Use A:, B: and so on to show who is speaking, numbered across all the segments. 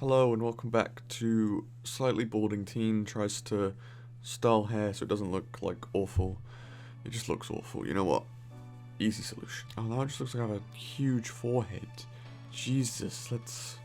A: Hello and welcome back to Slightly Balding Teen tries to style hair so it doesn't look like awful. It just looks awful. You know what? Easy solution. Oh, now it just looks like I have a huge forehead. Jesus, let's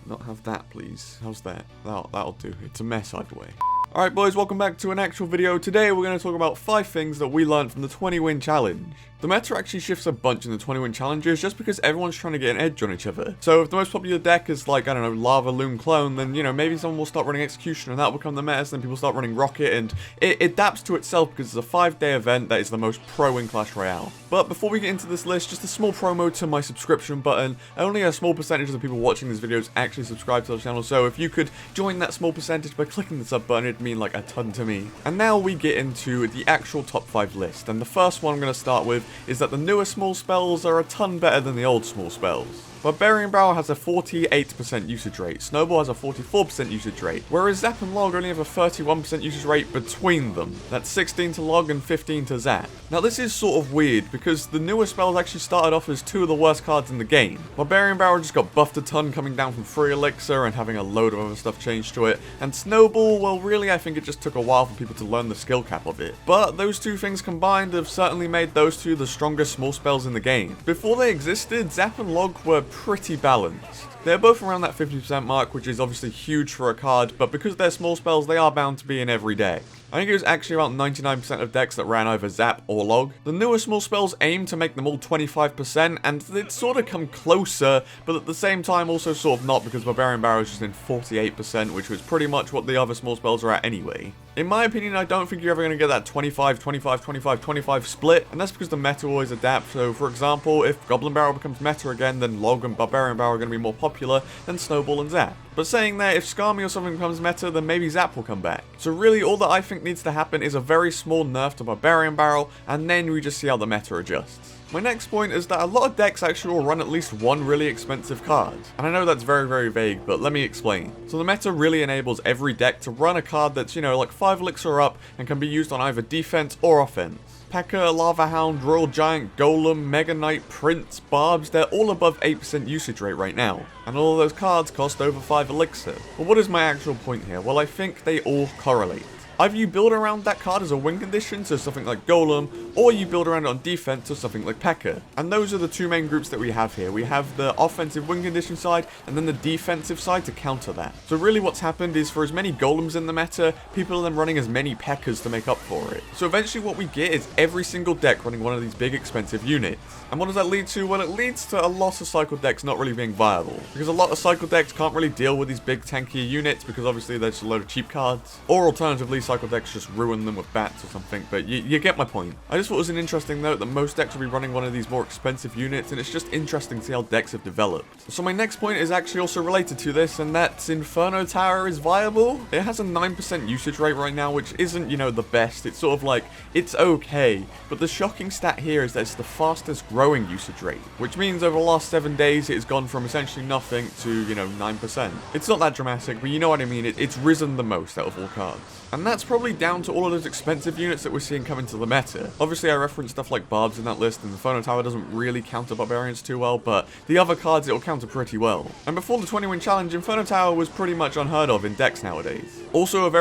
A: not have that, please. How's that? That'll do. It's a mess either way. Alright boys, welcome back to an actual video. Today we're going to talk about 5 things that we learned from the 20-win challenge. The meta actually shifts a bunch in the 20-win challenges just because everyone's trying to get an edge on each other. So if the most popular deck is like, I don't know, Lava Loon Clone, then, you know, maybe someone will start running Execution and that will become the meta, then people start running Rocket, and it adapts to itself because it's a 5-day event that is the most pro in Clash Royale. But before we get into this list, just a small promo to my subscription button. Only a small percentage of the people watching these videos actually subscribe to the channel, so if you could join that small percentage by clicking the sub button, it'd mean like a ton to me. And now we get into the actual top 5 list, and the first one I'm going to start with is that the newest small spells are a ton better than the old small spells. Barbarian Barrel has a 48% usage rate, Snowball has a 44% usage rate, whereas Zap and Log only have a 31% usage rate between them. That's 16 to Log and 15 to Zap. Now this is sort of weird, because the newer spells actually started off as 2 of the worst cards in the game. Barbarian Barrel just got buffed a ton coming down from Free Elixir and having a load of other stuff changed to it, and Snowball, well really I think it just took a while for people to learn the skill cap of it. But those two things combined have certainly made those two the strongest small spells in the game. Before they existed, Zap and Log were pretty balanced. They're both around that 50% mark, which is obviously huge for a card, but because they're small spells, they are bound to be in every deck. I think it was actually about 99% of decks that ran either Zap or Log. The newer small spells aim to make them all 25%, and it's sort of come closer, but at the same time also sort of not, because Barbarian Barrel is just in 48%, which was pretty much what the other small spells are at anyway. In my opinion, I don't think you're ever going to get that 25, 25, 25, 25 split, and that's because the meta always adapts. So for example, if Goblin Barrel becomes meta again, then Log and Barbarian Barrel are going to be more popular than Snowball and Zap. But saying that, if Skarmy or something becomes meta, then maybe Zap will come back. So really, all that I think needs to happen is a very small nerf to Barbarian Barrel, and then we just see how the meta adjusts. My next point is that a lot of decks actually will run at least one really expensive card. And I know that's very vague, but let me explain. So the meta really enables every deck to run a card that's, you know, like 5 elixir up and can be used on either defense or offense. P.E.K.K.A, Lava Hound, Royal Giant, Golem, Mega Knight, Prince, Barbs, they're all above 8% usage rate right now. And all of those cards cost over 5 elixir. But what is my actual point here? Well, I think they all correlate. Either you build around that card as a win condition, so something like Golem, or you build around it on defense, so something like P.E.K.K.A. And those are the two main groups that we have here. We have the offensive win condition side, and then the defensive side to counter that. So really what's happened is for as many Golems in the meta, people are then running as many P.E.K.K.A.s to make up for it. So eventually what we get is every single deck running one of these big expensive units. And what does that lead to? Well, it leads to a lot of cycle decks not really being viable. Because a lot of cycle decks can't really deal with these big tanky units, because obviously they're just a load of cheap cards. Or alternatively, cycle decks just ruin them with bats or something, but you get my point. I just thought it was an interesting note that most decks will be running one of these more expensive units, and it's just interesting to see how decks have developed. So my next point is actually also related to this, and that's Inferno Tower is viable. It has a 9% usage rate right now, which isn't, you know, the best. It's sort of like, it's okay, but the shocking stat here is that it's the fastest growing usage rate, which means over the last 7 days it has gone from essentially nothing to, you know, 9%. It's not that dramatic, but you know what I mean, it's risen the most out of all cards. And that's probably down to all of those expensive units that we're seeing come into the meta. Obviously I referenced stuff like Barbs in that list, and Inferno Tower doesn't really counter Barbarians too well, but the other cards it'll counter pretty well. And before the 20-win challenge, Inferno Tower was pretty much unheard of in decks nowadays. Also a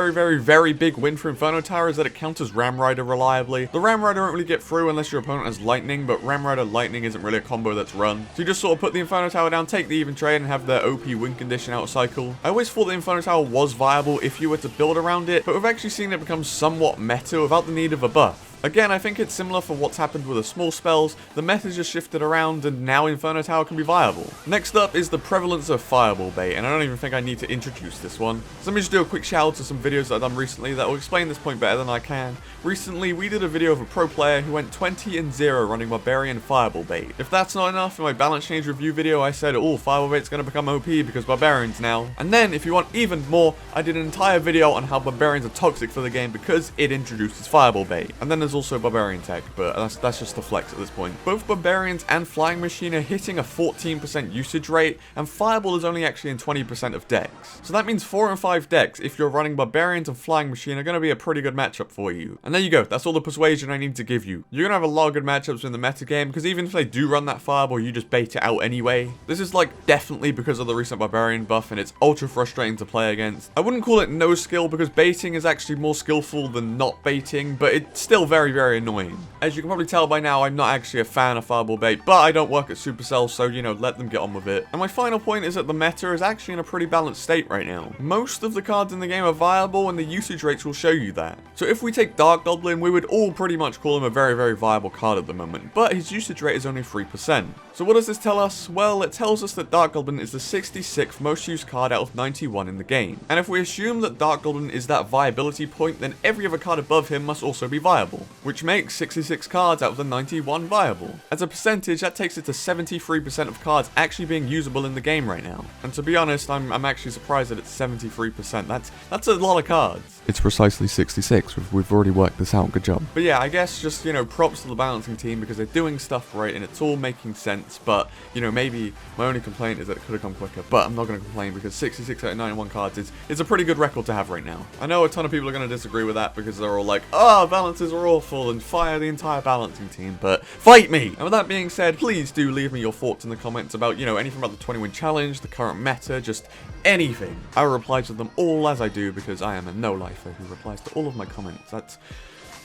A: very big win for Inferno Tower is that it counters Ram Rider reliably. The Ram Rider won't really get through unless your opponent has Lightning, but Ram Rider Lightning isn't really a combo that's run. So you just sort of put the Inferno Tower down, take the even trade, and have the OP win condition out of cycle. I always thought the Inferno Tower was viable if you were to build around it, but we've actually seen it become somewhat meta without the need of a buff. Again, I think it's similar for what's happened with the small spells. The meta just shifted around, and now Inferno Tower can be viable. Next up is the prevalence of Fireball bait, and I don't even think I need to introduce this one. So let me just do a quick shout out to some videos that I've done recently that will explain this point better than I can. Recently, we did a video of a pro player who went 20-0 running Barbarian Fireball bait. If that's not enough, in my balance change review video, I said, oh, Fireball bait's going to become OP because Barbarians now. And then, if you want even more, I did an entire video on how Barbarians are toxic for the game because it introduces Fireball bait. And then there's also Barbarian tech, but that's just a flex at this point. Both Barbarians and Flying Machine are hitting a 14% usage rate, and Fireball is only actually in 20% of decks. So that means 4 and 5 decks, if you're running Barbarians and Flying Machine, are going to be a pretty good matchup for you. And there you go, that's all the persuasion I need to give you. You're going to have a lot of good matchups in the metagame, because even if they do run that Fireball, you just bait it out anyway. This is like definitely because of the recent Barbarian buff, and it's ultra frustrating to play against. I wouldn't call it no skill, because baiting is actually more skillful than not baiting, but it's still very, very annoying. As you can probably tell by now, I'm not actually a fan of Fireball bait, but I don't work at Supercell, so, you know, let them get on with it. And my final point is that the meta is actually in a pretty balanced state right now. Most of the cards in the game are viable, and the usage rates will show you that. So if we take Dark Goblin, we would all pretty much call him a very, very viable card at the moment, but his usage rate is only 3%. So what does this tell us? Well, it tells us that Dark Goblin is the 66th most used card out of 91 in the game. And if we assume that Dark Goblin is that viability point, then every other card above him must also be viable, which makes 66 cards out of the 91 viable. As a percentage, that takes it to 73% of cards actually being usable in the game right now. And to be honest, I'm actually surprised that it's 73%. That's a lot of cards. It's precisely 66. We've already worked this out. Good job. But yeah, I guess just, you know, props to the balancing team because they're doing stuff right and it's all making sense. But, you know, maybe my only complaint is that it could have come quicker. But I'm not going to complain because 66 out of 91 cards is a pretty good record to have right now. I know a ton of people are going to disagree with that because they're all like, oh, balances are awful and fire the entire balancing team. But fight me! And with that being said, please do leave me your thoughts in the comments about, you know, anything about the 20-win challenge, the current meta, just anything. I will reply to them all as I do because I am a no-lifer who replies to all of my comments. That's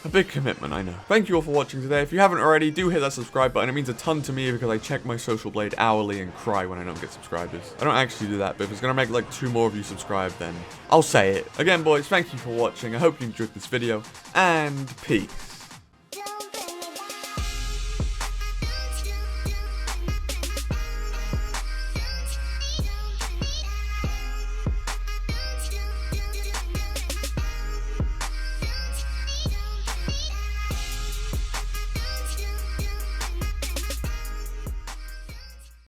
A: a big commitment, I know. Thank you all for watching today. If you haven't already, do hit that subscribe button. It means a ton to me because I check my social blade hourly and cry when I don't get subscribers. I don't actually do that, but if it's gonna make like 2 more of you subscribe, then I'll say it. Again, boys, thank you for watching. I hope you enjoyed this video, and peace.